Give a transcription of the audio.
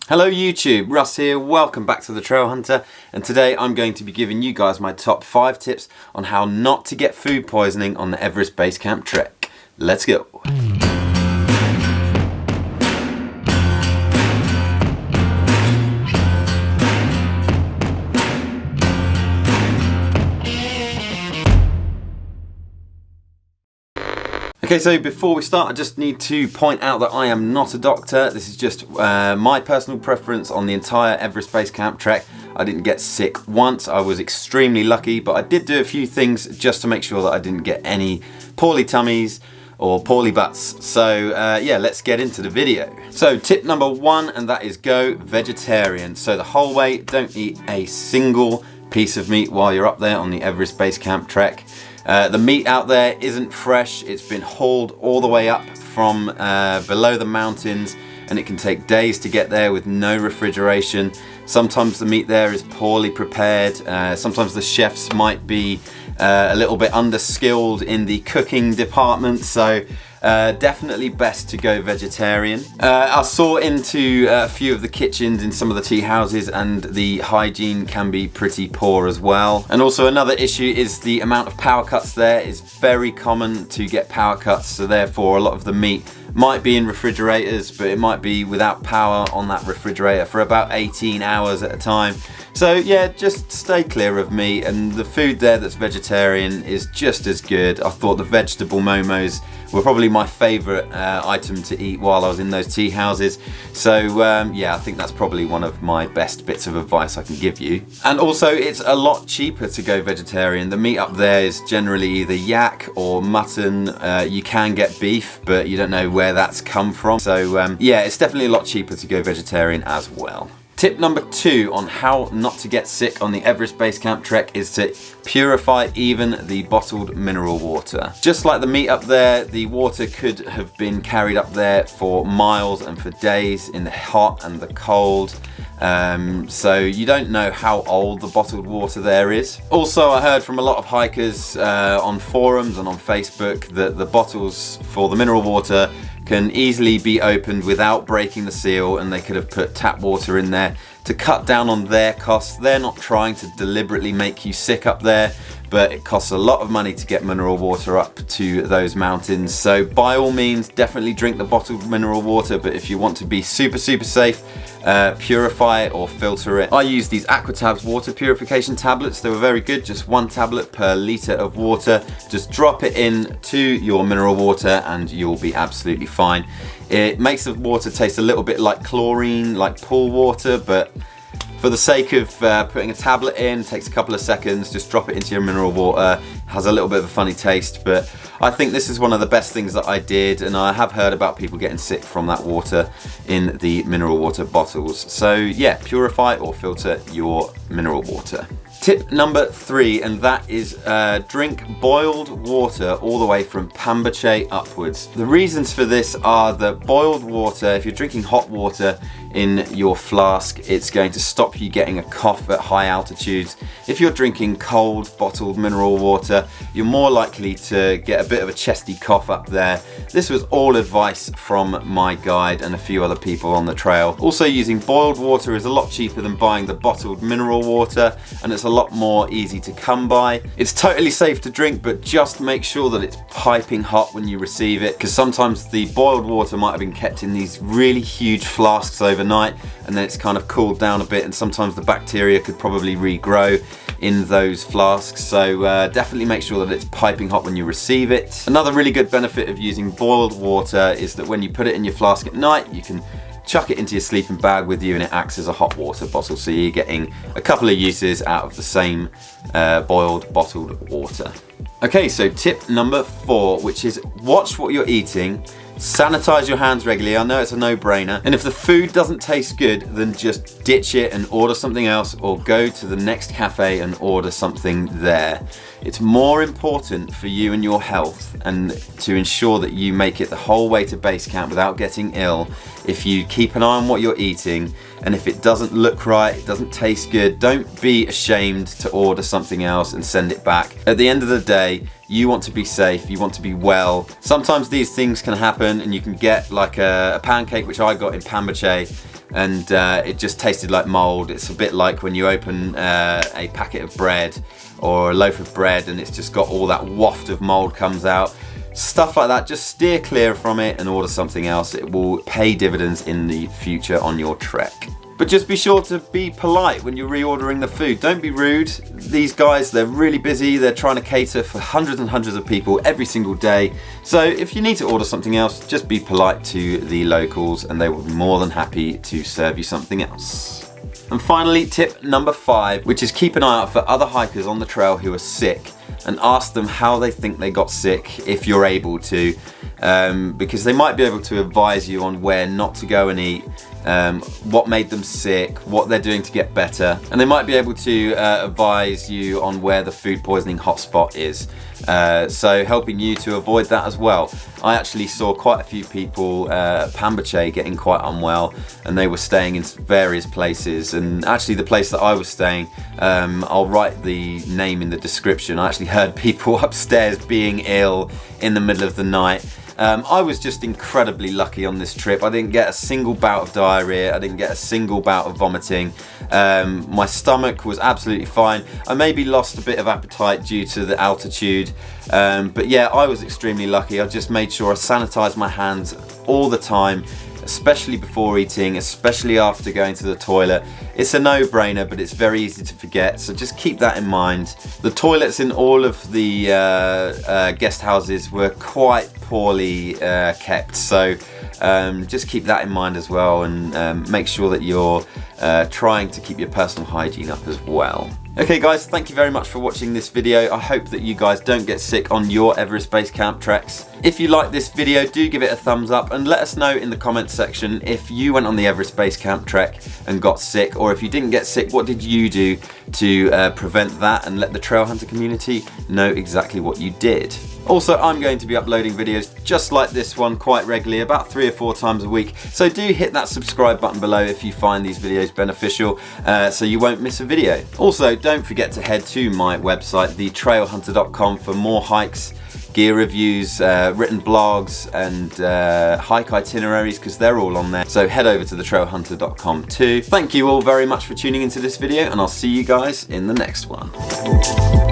Hello YouTube, Russ here, welcome back to the Trail Hunter, and today I'm going to be giving you guys my top 5 tips on how not to get food poisoning on the Everest Base Camp trek. Let's go! Okay, so before we start, I just need to point out that I am not a doctor. This is just my personal preference on the entire Everest Base Camp trek. I didn't get sick once. I was extremely lucky, but I did do a few things just to make sure that I didn't get any poorly tummies or poorly butts. So yeah, let's get into the video. So tip number 1, and that is go vegetarian. So the whole way, don't eat a single piece of meat while you're up there on the Everest Base Camp trek. The meat out there isn't fresh. It's been hauled all the way up from below the mountains, and it can take days to get there with no refrigeration. Sometimes the meat there is poorly prepared. Sometimes the chefs might be a little bit underskilled in the cooking department, so definitely best to go vegetarian. I saw into a few of the kitchens in some of the tea houses, and the hygiene can be pretty poor as well. And also another issue is the amount of power cuts there is very common to get power cuts, so therefore a lot of the meat might be in refrigerators, but it might be without power on that refrigerator for about 18 hours at a time. So yeah, just stay clear of meat, and the food there that's vegetarian is just as good. I thought the vegetable momos were probably my favourite item to eat while I was in those tea houses. So yeah, I think that's probably one of my best bits of advice I can give you. And also, it's a lot cheaper to go vegetarian. The meat up there is generally either yak or mutton. You can get beef, but you don't know where that's come from. So yeah, it's definitely a lot cheaper to go vegetarian as well. Tip number 2 on how not to get sick on the Everest Base Camp trek is to purify even the bottled mineral water. Just like the meat up there, the water could have been carried up there for miles and for days in the hot and the cold. So you don't know how old the bottled water there is. Also, I heard from a lot of hikers on forums and on Facebook that the bottles for the mineral water can easily be opened without breaking the seal, and they could have put tap water in there to cut down on their costs. They're not trying to deliberately make you sick up there, but it costs a lot of money to get mineral water up to those mountains. So by all means, definitely drink the bottled mineral water, but if you want to be super safe, purify it or filter it. I use these Aquatabs water purification tablets. They were very good, just 1 tablet per litre of water. Just drop it in to your mineral water and you'll be absolutely fine. It makes the water taste a little bit like chlorine, like pool water, but for the sake of putting a tablet in, takes a couple of seconds, just drop it into your mineral water. Has a little bit of a funny taste, but I think this is one of the best things that I did, and I have heard about people getting sick from that water in the mineral water bottles. So yeah, purify or filter your mineral water. Tip number 3, and that is drink boiled water all the way from Pambuche upwards. The reasons for this are that boiled water, if you're drinking hot water in your flask, it's going to stop you getting a cough at high altitudes. If you're drinking cold bottled mineral water, you're more likely to get a bit of a chesty cough up there. This was all advice from my guide and a few other people on the trail. Also, using boiled water is a lot cheaper than buying the bottled mineral water, and it's a lot more easy to come by. It's totally safe to drink, but just make sure that it's piping hot when you receive it, because sometimes the boiled water might have been kept in these really huge flasks overnight, and then it's kind of cooled down a bit, and sometimes the bacteria could probably regrow in those flasks. So definitely make sure that it's piping hot when you receive it. Another really good benefit of using boiled water is that when you put it in your flask at night, you can chuck it into your sleeping bag with you, and it acts as a hot water bottle, so you're getting a couple of uses out of the same boiled bottled water. Okay, so tip number 4, which is watch what you're eating. Sanitize your hands regularly. I know it's a no-brainer. And if the food doesn't taste good, then just ditch it and order something else, or go to the next cafe and order something there. It's more important for you and your health and to ensure that you make it the whole way to base camp without getting ill if you keep an eye on what you're eating, and if it doesn't look right, it doesn't taste good, don't be ashamed to order something else and send it back. At the end of the day, you want to be safe, you want to be well. Sometimes these things can happen and you can get like a pancake, which I got in Pambache, and it just tasted like mold. It's a bit like when you open a packet of bread or a loaf of bread and it's just got all that waft of mold comes out. Stuff like that, just steer clear from it and order something else. It will pay dividends in the future on your trek. But just be sure to be polite when you're reordering the food. Don't be rude. These guys, they're really busy. They're trying to cater for hundreds and hundreds of people every single day. So if you need to order something else, just be polite to the locals and they will be more than happy to serve you something else. And finally, tip number 5, which is keep an eye out for other hikers on the trail who are sick and ask them how they think they got sick if you're able to, because they might be able to advise you on where not to go and eat, what made them sick, what they're doing to get better, and they might be able to advise you on where the food poisoning hotspot is, so helping you to avoid that as well. I actually saw quite a few people at Pambache getting quite unwell, and they were staying in various places, and actually the place that I was staying, I'll write the name in the description. I actually heard people upstairs being ill in the middle of the night. I was just incredibly lucky on this trip. I didn't get a single bout of diarrhea. I didn't get a single bout of vomiting. My stomach was absolutely fine. I maybe lost a bit of appetite due to the altitude. But yeah, I was extremely lucky. I just made sure I sanitized my hands all the time, especially before eating, especially after going to the toilet. It's a no-brainer, but it's very easy to forget, so just keep that in mind. The toilets in all of the guest houses were quite poorly kept, so just keep that in mind as well, and make sure that you're trying to keep your personal hygiene up as well. Okay guys, thank you very much for watching this video. I hope that you guys don't get sick on your Everest Base Camp treks. If you like this video, do give it a thumbs up and let us know in the comments section if you went on the Everest Base Camp trek and got sick, or if you didn't get sick, what did you do to prevent that, and let the trail hunter community know exactly what you did. Also, I'm going to be uploading videos just like this one quite regularly, about 3 or 4 times a week, so do hit that subscribe button below if you find these videos beneficial, so you won't miss a video. Also, don't forget to head to my website, thetrailhunter.com, for more hikes, gear reviews, written blogs, and hike itineraries, because they're all on there. So head over to thetrailhunter.com too. Thank you all very much for tuning into this video, and I'll see you guys in the next one.